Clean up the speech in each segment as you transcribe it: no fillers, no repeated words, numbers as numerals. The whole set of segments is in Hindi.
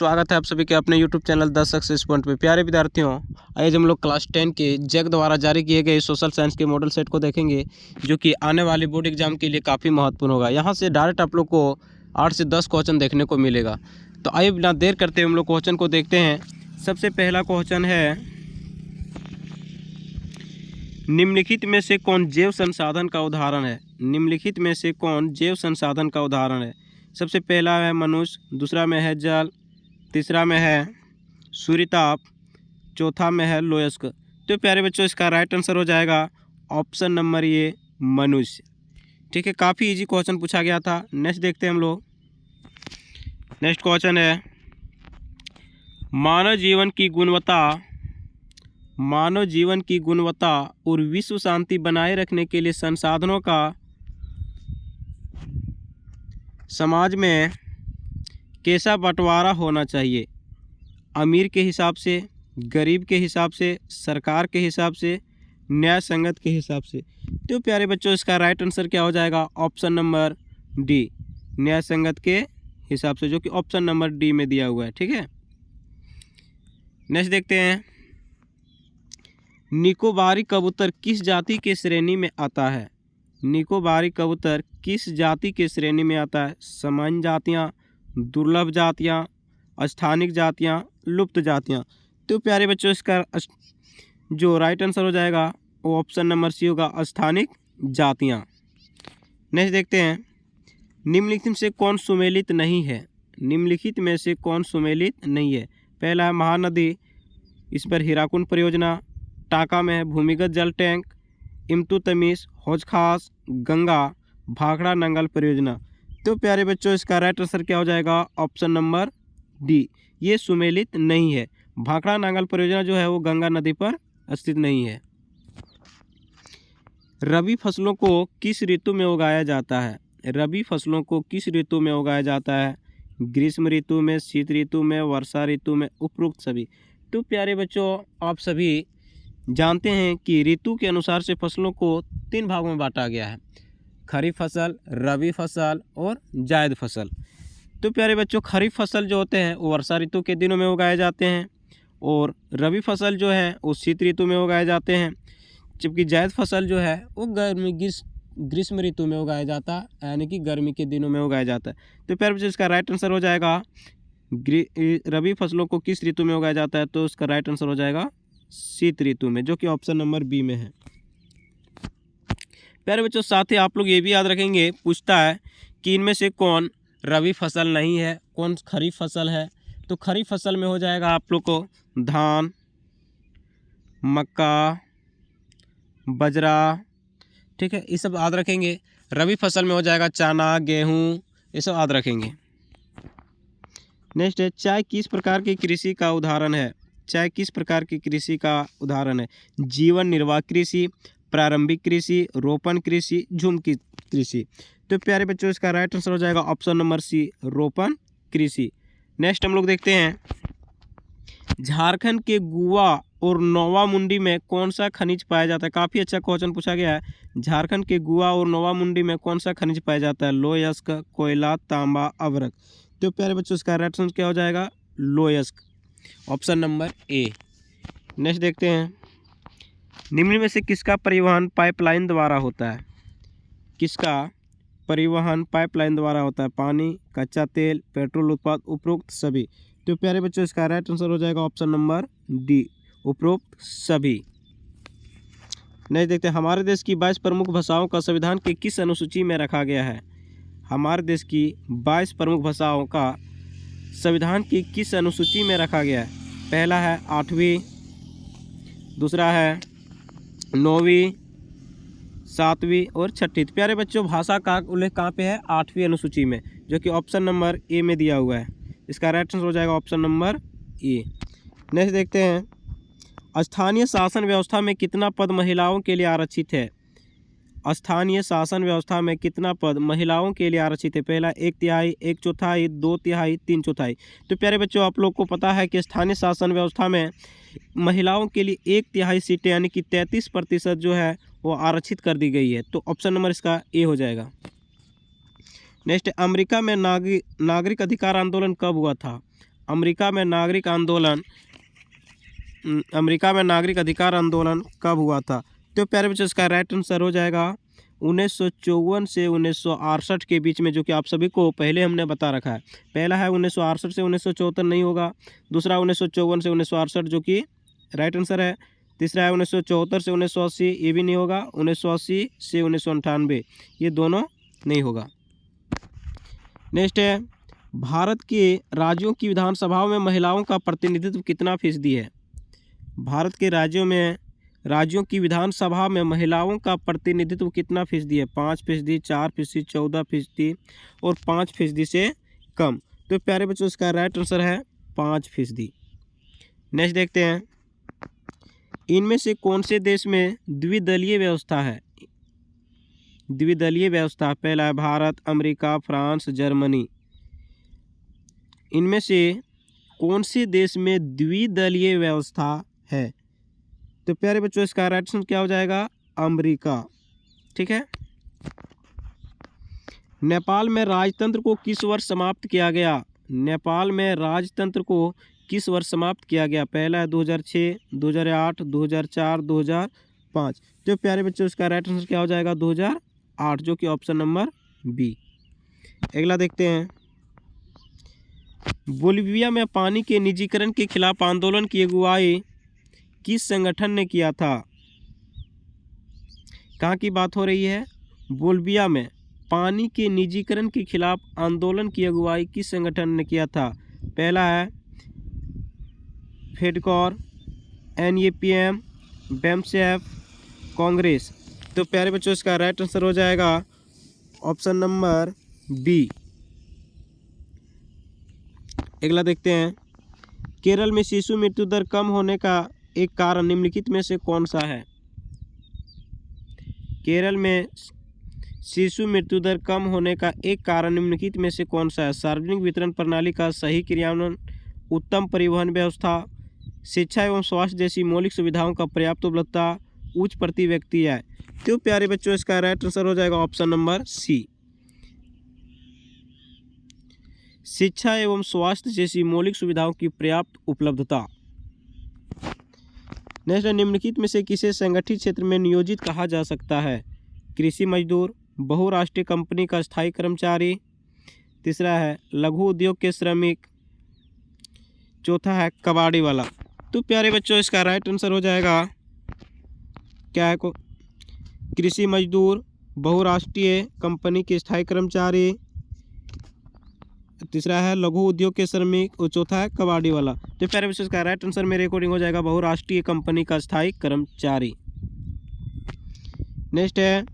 स्वागत है आप सभी के अपने YouTube चैनल 10 सक्सेस पॉइंट पे। प्यारे विद्यार्थियों, आज हम लोग क्लास 10 के जैक द्वारा जारी किए गए सोशल साइंस के मॉडल सेट को देखेंगे, जो कि आने वाले बोर्ड एग्जाम के लिए काफ़ी महत्वपूर्ण होगा। यहाँ से डायरेक्ट आप लोग को 8 से 10 क्वेश्चन देखने को मिलेगा। तो आइए बिना देर करते हम लोग क्वेश्चन को देखते हैं। सबसे पहला क्वेश्चन है, निम्नलिखित में से कौन जैव संसाधन का उदाहरण है। निम्नलिखित में से कौन जैव संसाधन का उदाहरण है। सबसे पहला है मनुष्य, दूसरा में है जल, तीसरा में है सूर्यताप, चौथा में है लोयस्क। तो प्यारे बच्चों, इसका राइट आंसर हो जाएगा ऑप्शन नंबर ये मनुष्य। ठीक है, काफ़ी इजी क्वेश्चन पूछा गया था। नेक्स्ट देखते हैं हम लोग। नेक्स्ट क्वेश्चन है, मानव जीवन की गुणवत्ता और विश्व शांति बनाए रखने के लिए संसाधनों का समाज में कैसा बंटवारा होना चाहिए। अमीर के हिसाब से, गरीब के हिसाब से, सरकार के हिसाब से, न्याय संगत के हिसाब से। तो प्यारे बच्चों, इसका राइट आंसर क्या हो जाएगा ऑप्शन नंबर डी, न्याय संगत के हिसाब से, जो कि ऑप्शन नंबर डी में दिया हुआ है। ठीक है, नेक्स्ट देखते हैं, निकोबारी कबूतर किस जाति के श्रेणी में आता है। निकोबारी कबूतर किस जाति के श्रेणी में आता है। सामान्य जातियाँ, दुर्लभ जातियाँ, स्थानिक जातियाँ, लुप्त जातियाँ। तो प्यारे बच्चों, इसका जो राइट आंसर हो जाएगा वो ऑप्शन नंबर सी होगा, स्थानिक जातियाँ। नेक्स्ट देखते हैं, निम्नलिखित में से कौन सुमेलित नहीं है। निम्नलिखित में से कौन सुमेलित नहीं है। पहला है महानदी, इस पर हीराकुंड परियोजना, टाका में है भूमिगत जल टैंक, इमतुतमिश, हौज खास, गंगा, भाखड़ा नंगल परियोजना। तो प्यारे बच्चों, इसका राइट आंसर क्या हो जाएगा ऑप्शन नंबर डी, ये सुमेलित नहीं है। भाखड़ा नांगल परियोजना जो है वो गंगा नदी पर स्थित नहीं है। रबी फसलों को किस ऋतु में उगाया जाता है। रबी फसलों को किस ऋतु में उगाया जाता है। ग्रीष्म ऋतु में, शीत ऋतु में, वर्षा ऋतु में, उपरोक्त सभी। तो प्यारे बच्चों, आप सभी जानते हैं कि ऋतु के अनुसार से फसलों को 3 भागों में बांटा गया है, खरीफ फसल, रबी फसल और जायद फसल। तो प्यारे बच्चों, खरीफ फसल जो होते हैं वो वर्षा ऋतु के दिनों में उगाए जाते हैं, और रबी फसल जो है वो शीत ऋतु में उगाए जाते हैं, जबकि जायद फसल जो है वो ग्रीष्म ऋतु में उगाया जाता है, यानी कि गर्मी के दिनों में उगाया जाता है। तो प्यारे बच्चों, इसका राइट आंसर हो जाएगा रबी फसलों को किस ऋतु में उगाया जाता है। तो इसका राइट आंसर हो जाएगा शीत ऋतु में, जो कि ऑप्शन नंबर बी में है। प्यारे बच्चों, साथ ही आप लोग ये भी याद रखेंगे, पूछता है कि इनमें से कौन रबी फसल नहीं है, कौन खरीफ फसल है। तो खरीफ फसल में हो जाएगा आप लोग को धान, मक्का, बजरा। ठीक है, ये सब याद रखेंगे। रबी फसल में हो जाएगा चना, गेहूँ, ये सब याद रखेंगे। नेक्स्ट है, चाय किस प्रकार की कृषि का उदाहरण है। चाय किस प्रकार की कृषि का उदाहरण है। जीवन निर्वाह कृषि, प्रारंभिक कृषि, रोपण कृषि, झूम की कृषि। तो प्यारे बच्चों, इसका राइट आंसर हो जाएगा ऑप्शन नंबर सी, रोपण कृषि। नेक्स्ट हम लोग देखते हैं, झारखंड के गुआ और नोवामुंडी में कौन सा खनिज पाया जाता है। काफ़ी अच्छा क्वेश्चन पूछा गया है। झारखंड के गुआ और नोवामुंडी में कौन सा खनिज पाया जाता है। लोयस्क, कोयला, तांबा, अभ्रक। तो प्यारे बच्चों, इसका राइट आंसर क्या हो जाएगा लोयस्क, ऑप्शन नंबर ए। नेक्स्ट देखते हैं, निम्न में से किसका परिवहन पाइपलाइन द्वारा होता है। किसका परिवहन पाइपलाइन द्वारा होता है। पानी, कच्चा तेल, पेट्रोल उत्पाद, उपरोक्त सभी। तो प्यारे बच्चों, इसका राइट आंसर हो जाएगा ऑप्शन नंबर डी, उपरोक्त सभी। नेक्स्ट देखते हैं, हमारे देश की 22 प्रमुख भाषाओं का संविधान की किस अनुसूची में रखा गया है। हमारे देश की 22 प्रमुख भाषाओं का संविधान की किस अनुसूची में रखा गया है। पहला है 8वीं, दूसरा है 9वीं, 7वीं और 6वीं। प्यारे बच्चों, भाषा का उल्लेख कहाँ पे है, 8वीं अनुसूची में, जो कि ऑप्शन नंबर ए में दिया हुआ है। इसका राइट आंसर हो जाएगा ऑप्शन नंबर ए। नेक्स्ट देखते हैं, स्थानीय शासन व्यवस्था में कितना पद महिलाओं के लिए आरक्षित है। स्थानीय शासन व्यवस्था में कितना पद महिलाओं के लिए आरक्षित है। पहला 1/3, 1/4, 2/3, 3/4। तो प्यारे बच्चों, आप लोग को पता है कि स्थानीय शासन व्यवस्था में महिलाओं के लिए 1/3 सीटें, यानी कि 33% जो है वो आरक्षित कर दी गई है। तो ऑप्शन नंबर इसका ए हो जाएगा। नेक्स्ट, अमेरिका में नागरिक अधिकार आंदोलन कब हुआ था। अमेरिका में नागरिक अधिकार आंदोलन कब हुआ था? तो प्यारे बच्चों इसका राइट आंसर हो जाएगा 1954 से 1968 के बीच में, जो कि आप सभी को पहले हमने बता रखा है। पहला है 1968 से 1974 नहीं होगा, दूसरा 1954 से 1968 जो कि राइट आंसर है, तीसरा है 1974 से 1980 ये भी नहीं होगा, 1980 से 1998 ये दोनों नहीं होगा। नेक्स्ट है भारत के राज्यों की विधानसभाओं में महिलाओं का प्रतिनिधित्व कितना फीसदी है? भारत के राज्यों की विधानसभा में महिलाओं का प्रतिनिधित्व कितना फीसदी है? 5%, 4%, 14% और 5% से कम। तो प्यारे बच्चों इसका राइट आंसर है 5%। नेक्स्ट देखते हैं, इनमें से कौन से देश में द्विदलीय व्यवस्था है? द्विदलीय व्यवस्था, पहला है भारत, अमेरिका, फ्रांस, जर्मनी। इनमें से कौन से देश में द्विदलीय व्यवस्था है? तो प्यारे बच्चों इसका राइट आंसर क्या हो जाएगा? अमेरिका। ठीक है। नेपाल में राजतंत्र को किस वर्ष समाप्त किया गया? नेपाल में राजतंत्र को किस वर्ष समाप्त किया गया? पहला है 2006, 2008, 2004, 2005। तो प्यारे बच्चों इसका राइट आंसर क्या हो जाएगा? 2008 जो कि ऑप्शन नंबर बी। अगला देखते हैं, बोलिविया में पानी के निजीकरण के खिलाफ आंदोलन की अगुवाई किस संगठन ने किया था? कहाँ की बात हो रही है? बोलिविया में पानी के निजीकरण के खिलाफ आंदोलन की अगुवाई किस संगठन ने किया था? पहला है फेडकोर, NAPM, BMCF, कांग्रेस। तो प्यारे बच्चों इसका राइट आंसर हो जाएगा ऑप्शन नंबर बी। अगला देखते हैं, केरल में शिशु मृत्यु दर कम होने का एक कारण निम्नलिखित में से कौन सा है? केरल में शिशु मृत्यु दर कम होने का एक कारण निम्नलिखित में से कौन सा है? सार्वजनिक वितरण प्रणाली का सही क्रियान्वयन, उत्तम परिवहन व्यवस्था, शिक्षा एवं स्वास्थ्य जैसी मौलिक सुविधाओं का पर्याप्त उपलब्धता, उच्च प्रति व्यक्ति आय। तो प्यारे बच्चों इसका राइट आंसर हो जाएगा ऑप्शन नंबर सी, शिक्षा एवं स्वास्थ्य जैसी मौलिक सुविधाओं की पर्याप्त उपलब्धता। नेक्स्ट, निम्नलिखित में से किसे संगठित क्षेत्र में नियोजित कहा जा सकता है? कृषि मजदूर, बहुराष्ट्रीय कंपनी का स्थायी कर्मचारी, तीसरा है लघु उद्योग के श्रमिक, चौथा है कबाड़ी वाला। तो प्यारे बच्चों इसका राइट आंसर हो जाएगा क्या है? कृषि मजदूर, बहुराष्ट्रीय कंपनी के स्थायी कर्मचारी, तीसरा है लघु उद्योग के श्रमिक और चौथा है कबाड़ी वाला। तो प्यारे बच्चों इसका राइट आंसर मेरे अकॉर्डिंग हो जाएगा बहुराष्ट्रीय कंपनी का स्थायी कर्मचारी। नेक्स्ट है,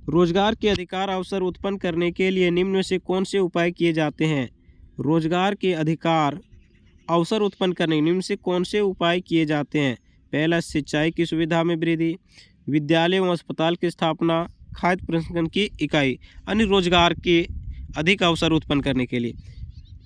रोजगार के अधिकार अवसर उत्पन्न करने के लिए निम्न में से कौन से उपाय किए जाते हैं? रोजगार के अधिकार अवसर उत्पन्न करने के निम्न से कौन से उपाय किए जाते हैं? पहला, सिंचाई की सुविधा में वृद्धि, विद्यालय एवं अस्पताल की स्थापना, खाद्य प्रसंस्करण की इकाई। अन्य रोजगार के अधिक अवसर उत्पन्न करने के लिए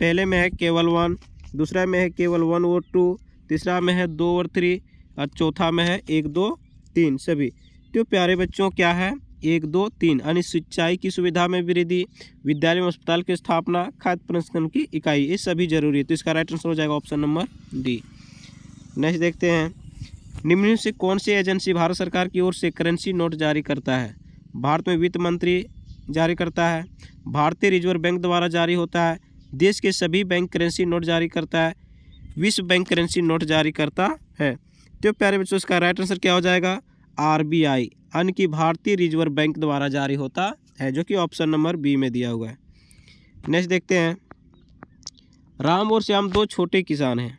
पहले में है केवल 1, दूसरा में है केवल 1 और 2, तीसरा में है 2 और 3 और चौथा में है 1, 2, 3 सभी। तो प्यारे बच्चों क्या है? 1, 2, 3 यानी सिंचाई की सुविधा में वृद्धि, विद्यालय में अस्पताल की स्थापना, खाद्य प्रसंस्करण की इकाई, ये सभी जरूरी है। तो इसका राइट आंसर हो जाएगा ऑप्शन नंबर डी। नेक्स्ट देखते हैं, निम्न से कौन सी एजेंसी भारत सरकार की ओर से करेंसी नोट जारी करता है? भारत में वित्त मंत्री जारी करता है, भारतीय रिजर्व बैंक द्वारा जारी होता है, देश के सभी बैंक करेंसी नोट जारी करता है, विश्व बैंक करेंसी नोट जारी करता है। तो प्यारे बच्चों इसका राइट आंसर क्या हो जाएगा? RBI यानी कि भारतीय रिजर्व बैंक द्वारा जारी होता है, जो कि ऑप्शन नंबर बी में दिया हुआ है। नेक्स्ट देखते हैं, राम और श्याम दो छोटे किसान हैं।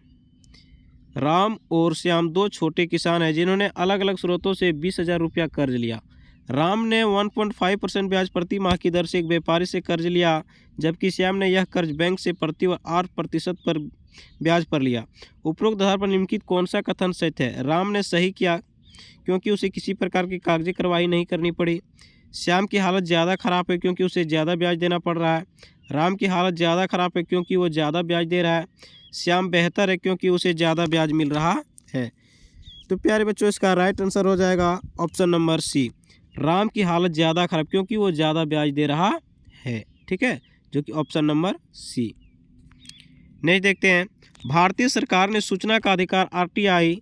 राम और श्याम दो छोटे किसान हैं जिन्होंने अलग अलग स्रोतों से 20,000 रुपया कर्ज लिया। राम ने 1.5% ब्याज प्रति माह की दर से एक व्यापारी से कर्ज लिया, जबकि श्याम ने यह कर्ज बैंक से प्रति 8% पर ब्याज पर लिया। उपरोक्त आधार पर निम्नलिखित कौन सा कथन सत्य है? राम ने सही किया क्योंकि उसे किसी प्रकार की कागजी कार्रवाई नहीं करनी पड़ी। श्याम की हालत ज़्यादा खराब है क्योंकि उसे ज़्यादा ब्याज देना पड़ रहा है। राम की हालत ज़्यादा खराब है क्योंकि वो ज़्यादा ब्याज दे रहा है। श्याम बेहतर है क्योंकि उसे ज़्यादा ब्याज मिल रहा है। तो प्यारे बच्चों इसका राइट आंसर हो जाएगा ऑप्शन नंबर सी, राम की हालत ज़्यादा खराब क्योंकि वो ज़्यादा ब्याज दे रहा है। ठीक है, जो कि ऑप्शन नंबर सी। नेक्स्ट देखते हैं, भारतीय सरकार ने सूचना का अधिकार RTI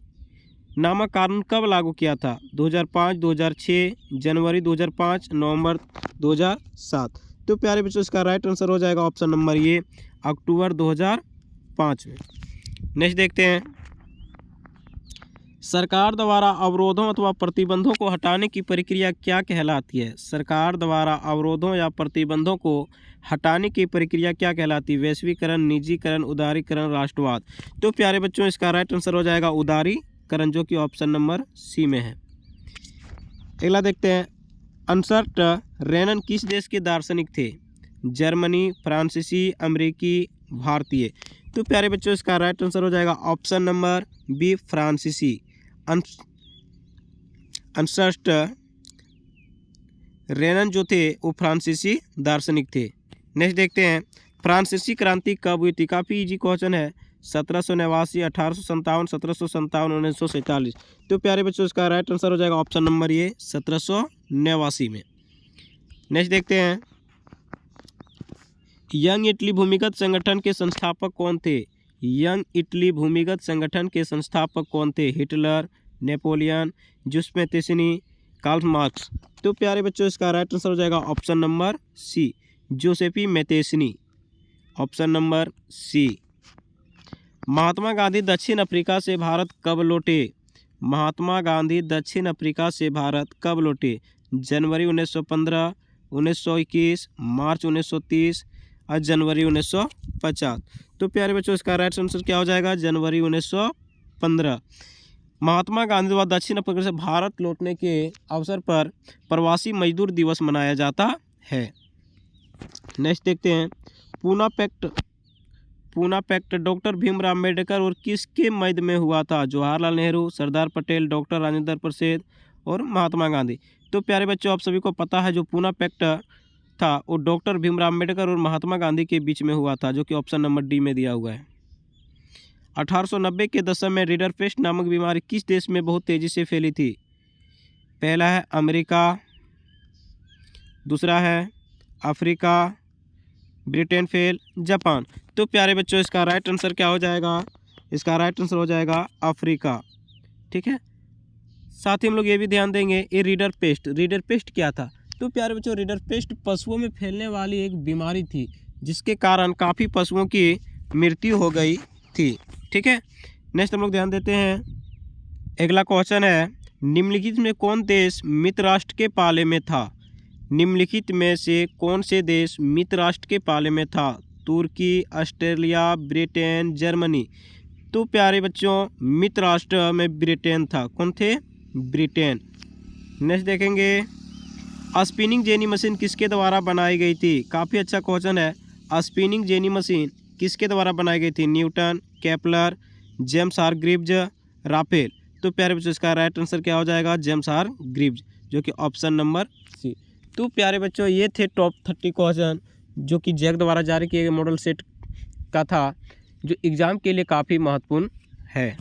नामक कानून कब लागू किया था? 2005, 2006, जनवरी 2005, नवंबर 2007। तो प्यारे बच्चों इसका राइट आंसर हो जाएगा ऑप्शन नंबर ये, अक्टूबर 2005 में। नेक्स्ट देखते हैं, सरकार द्वारा अवरोधों अथवा प्रतिबंधों को हटाने की प्रक्रिया क्या कहलाती है? सरकार द्वारा अवरोधों या प्रतिबंधों को हटाने की प्रक्रिया क्या कहलाती है? वैश्वीकरण, निजीकरण, उदारीकरण, राष्ट्रवाद। तो प्यारे बच्चों इसका राइट आंसर हो जाएगा उदारीकरण, जो कि ऑप्शन नंबर सी में है। अगला देखते हैं, अर्नस्ट रेनन किस देश के दार्शनिक थे? जर्मनी, फ्रांसीसी, अमेरिकी, भारतीय। तो प्यारे बच्चों इसका राइट आंसर हो जाएगा ऑप्शन नंबर बी, फ्रांसीसी। अर्नस्ट रेनन जो थे वो फ्रांसीसी दार्शनिक थे। नेक्स्ट देखते हैं, फ्रांसीसी क्रांति कब हुई थी? काफ़ी इजी क्वेश्चन है। 1789, 1857, 1757, 1947। तो प्यारे बच्चों इसका राइट आंसर हो जाएगा ऑप्शन नंबर ये, 1789 में। नेक्स्ट देखते हैं, यंग इटली भूमिगत संगठन के संस्थापक कौन थे? यंग इटली भूमिगत संगठन के संस्थापक कौन थे? Hitler, Napoleon, Giuseppe Mazzini, Karl Marx. तो प्यारे बच्चों इसका राइट आंसर हो जाएगा option number C, Giuseppe Mazzini, option number C. Mahatma Gandhi दक्षिण अफ्रीका से भारत कब लौटे? महात्मा गांधी दक्षिण अफ्रीका से भारत कब लौटे? जनवरी 1915, 1921, मार्च 1930 और जनवरी 1950। तो प्यारे बच्चों इसका राइट आंसर क्या हो जाएगा? जनवरी 1915। महात्मा गांधी द्वारा दक्षिण अफ्रीका से भारत लौटने के अवसर पर प्रवासी मजदूर दिवस मनाया जाता है। नेक्स्ट देखते हैं, पूना पैक्ट डॉक्टर भीमराव अम्बेडकर और किसके मध्य में हुआ था? जवाहरलाल नेहरू, सरदार पटेल, डॉक्टर राजेंद्र प्रसाद और महात्मा गांधी। तो प्यारे बच्चों आप सभी को पता है जो पूना पैक्ट था वो डॉक्टर भीमराव अम्बेडकर और महात्मा गांधी के बीच में हुआ था, जो कि ऑप्शन नंबर डी में दिया हुआ है। 1890 के दशक में रिडरपेस्ट नामक बीमारी किस देश में बहुत तेज़ी से फैली थी? पहला है अमेरिका, दूसरा है अफ्रीका, ब्रिटेन, फेल, जापान। तो प्यारे बच्चों इसका राइट आंसर क्या हो जाएगा? इसका राइट आंसर हो जाएगा अफ्रीका। ठीक है, साथ ही हम लोग ये भी ध्यान देंगे ये रीडर पेस्ट क्या था? तो प्यारे बच्चों रीडर पेस्ट पशुओं में फैलने वाली एक बीमारी थी जिसके कारण काफ़ी पशुओं की मृत्यु हो गई थी। ठीक है, नेक्स्ट हम लोग ध्यान देते हैं, अगला क्वेश्चन है, निम्नलिखित में कौन देश मित्र राष्ट्र के पाले में था? निम्नलिखित में से कौन से देश मित्र राष्ट्र के पाले में था? तुर्की, ऑस्ट्रेलिया, ब्रिटेन, जर्मनी। तो प्यारे बच्चों मित्र राष्ट्र में ब्रिटेन था। कौन थे? ब्रिटेन। नेक्स्ट देखेंगे, स्पिनिंग जेनी मशीन किसके द्वारा बनाई गई थी? काफ़ी अच्छा क्वेश्चन है। स्पिनिंग जेनी मशीन किसके द्वारा बनाई गई थी? Newton, Kepler, James Hargreaves, Raphael. तो प्यारे बच्चों इसका राइट आंसर क्या हो जाएगा? जेम्स हारग्रीव्ज, जो कि ऑप्शन नंबर सी। तो प्यारे बच्चों ये थे टॉप 30 क्वेश्चन जो कि जैक द्वारा जारी किए गए मॉडल सेट का था, जो एग्ज़ाम के लिए काफ़ी महत्वपूर्ण है।